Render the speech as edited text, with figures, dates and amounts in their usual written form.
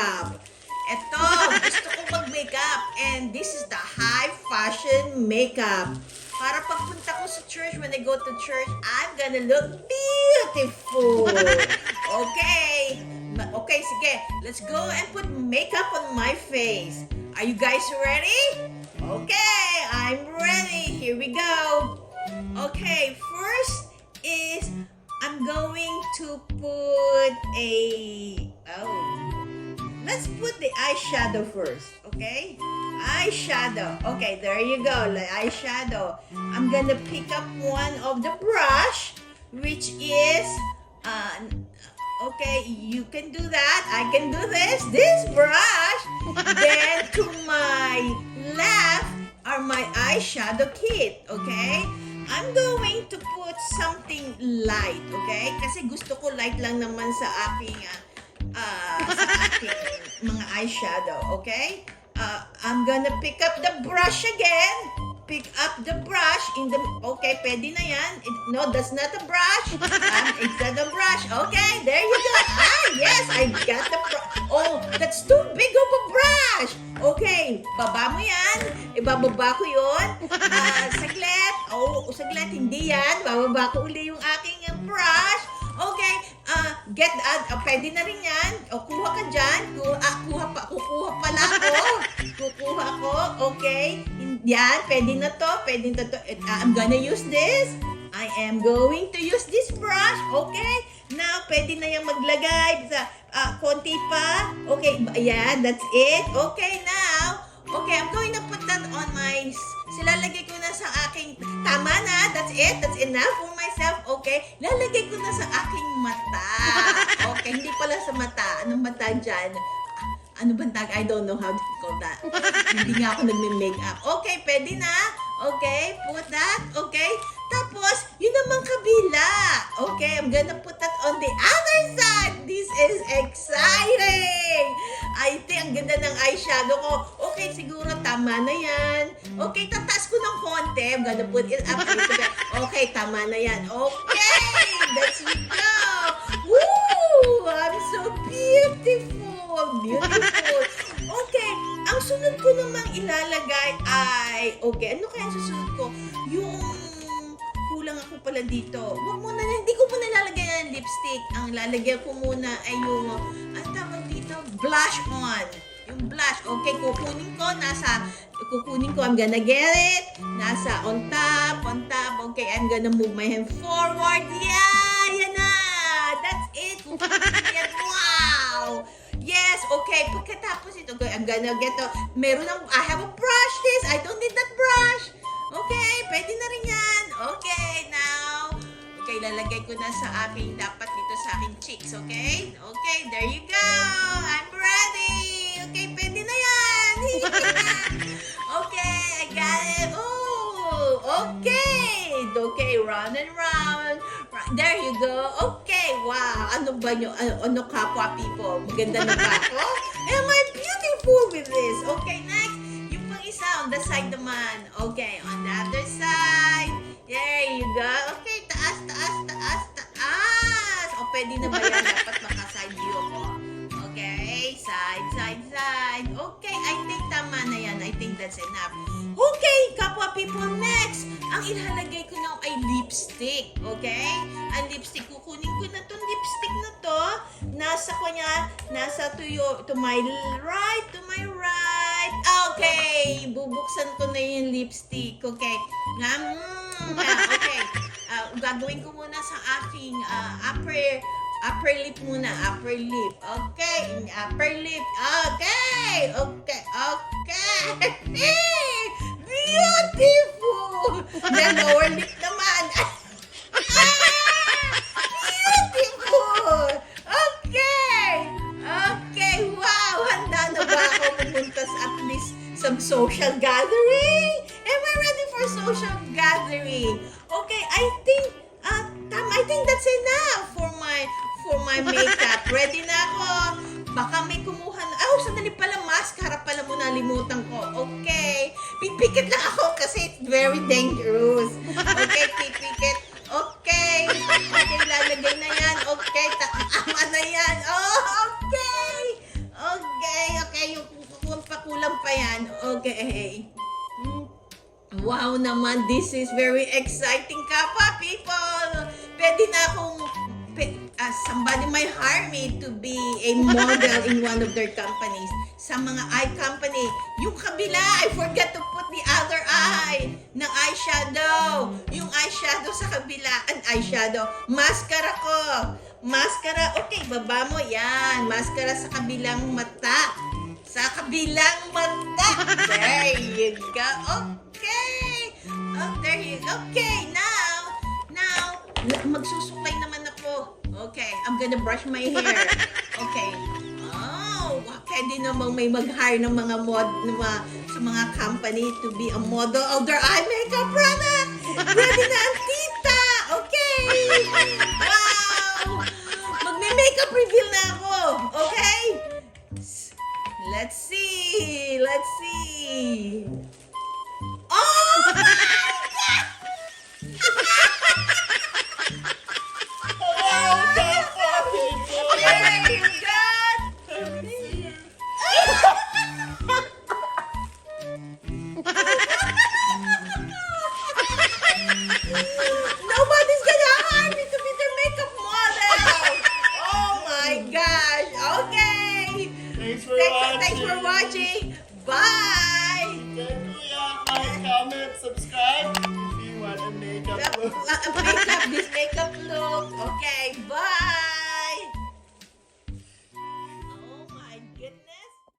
makeup. Ito, gusto ko mag-makeup. And this is the high fashion makeup. Para pagpunta ko sa church, when I go to church, I'm gonna look beautiful. Okay. Okay, sige. Let's go and put makeup on my face. Are you guys ready? Okay, I'm ready. Here we go. Okay, first is I'm going to put let's put the eyeshadow first, okay? Eyeshadow. Okay, there you go, the eyeshadow. I'm gonna pick up one of the brush, which is, okay, you can do that. I can do this brush. Then to my left are my eyeshadow kit, okay? I'm going to put something light, okay? Kasi gusto ko light lang naman sa aking mga eyeshadow, okay? I'm gonna pick up the brush again. Pick up the brush in the... Okay, pwede na yan. No, that's not a brush. It's not a brush. Okay, there you go. Yes, I got the brush. Oh, that's too big of a brush. Okay, baba mo yan. Ibababa ko yun. Saglit. Oh, saglit. Hindi yan. Bababa ko uli yung aking brush. Okay, pwede na rin yan. O, kuha ka dyan. Kukuha pala ako. Kukuha ko. Okay. Yan, pwede na to. Pwede na to. I'm gonna use this. I am going to use this brush. Okay. Now, pwede na yung maglagay sa konti pa. Okay, yan. That's it. Okay, now. Okay, I'm going to put that on my... Silalagay ko na sa aking... Tama na. That's it. That's enough for myself. Okay. Lalagay ko na sa aking mata. Okay, hindi pala sa mata. Anong mata dyan? Ano bang tag? I don't know how to call that. Hindi nga ako nagme-makeup. Okay, pwede na. Okay, put that. Okay. Tapos, yun namang kabila. Okay, I'm gonna put that on the other side. This is exciting. I think ang ganda ng eyeshadow ko. Okay, siguro tama na yan. Okay, tataas ko ng konti. I'm gonna put it up a little bit. Okay, tama na yan. Okay, let's go. Woo! I'm so beautiful. Beautiful. Okay, ang sunod ko namang ilalagay ay, okay, ano kaya susunod ko? Yung kulang ako pala dito. Huwag muna, hindi ko muna ilalagay ng lipstick. Ang lalagyan ko muna ay yung, ang tawag dito, blush on. Yung blush, okay, kukunin ko, I'm gonna get it. Nasa on top, okay, I'm gonna move my hand forward. Yeah, yan na. That's it. Yan, wow. Yes, okay. Pagkatapos ito, I'm gonna get I have a brush this. I don't need that brush. Okay, pwede na rin yan. Okay, now. Okay, lalagay ko na sa aking, dapat dito sa aking cheeks, okay? Okay, there you go. I'm ready. Okay, pwede na yan. Okay, I got it. Oh, okay. Okay, round and round. There you go. Okay, wow. Ano ba nyo? Ano kapwa people? Maganda na ba ako? Am I beautiful with this? Okay, next. Yung pang isa on the side naman. Okay, on the other side. There you go. Okay, taas. O, pwede na ba yan? Dapat maka-side view ako. Okay, side. Okay, I think tama na yan. I think that's enough. Okay, kapwa people, next. Ang ilalagay ko na ay lipstick. Okay? Ang lipstick, kukunin ko na itong lipstick na to. Nasa to my right. Okay, bubuksan ko na yung lipstick. Okay. Okay. Gagawin ko muna sa aking upper lip muna. Upper lip. Okay. Upper lip. Okay. Beautiful! The lower lip naman. Beautiful! Okay, wow! Handa na ba ako pumunta sa at least some social gathering? Am I ready for social gathering? Okay, I think that's enough for my makeup. Ready na ako. Baka may kumuha na. Sandali pala, mascara pala muna, limutan ko. Okay. Pipikit lang ako kasi it's very dangerous. Okay, pipikit. Okay. Okay, lalagay na yan. Okay, tama na yan. Oh, okay. Okay. naman, this is very exciting, Kapwa People. Pwede na akong, somebody might hire me to be a model in one of their companies. Sa mga eye company, yung kabila, I forgot to put the other eye ng eyeshadow. Yung eyeshadow sa kabila, eyeshadow, mascara ko. Mascara, okay, baba mo, yan. Mascara sa kabilang mata. Sa kabilang mata. There you go. Okay. Oh, there you go. Okay, now, magsusuklay naman ako. Okay, I'm gonna brush my hair. Okay. Oh, pwede namang may mag-hire ng mga sa mga company to be a model of their eye makeup product. Ready na ang tita. Okay. Wow. Magme-makeup reveal na ako. Okay? Let's see. Let's see. Oh my God! There you go! Nobody's gonna hire me to be their makeup model! Oh my gosh! Okay! Thanks for watching! Bye! Like, comment, subscribe if you want a makeup look. This makeup look. Okay, bye!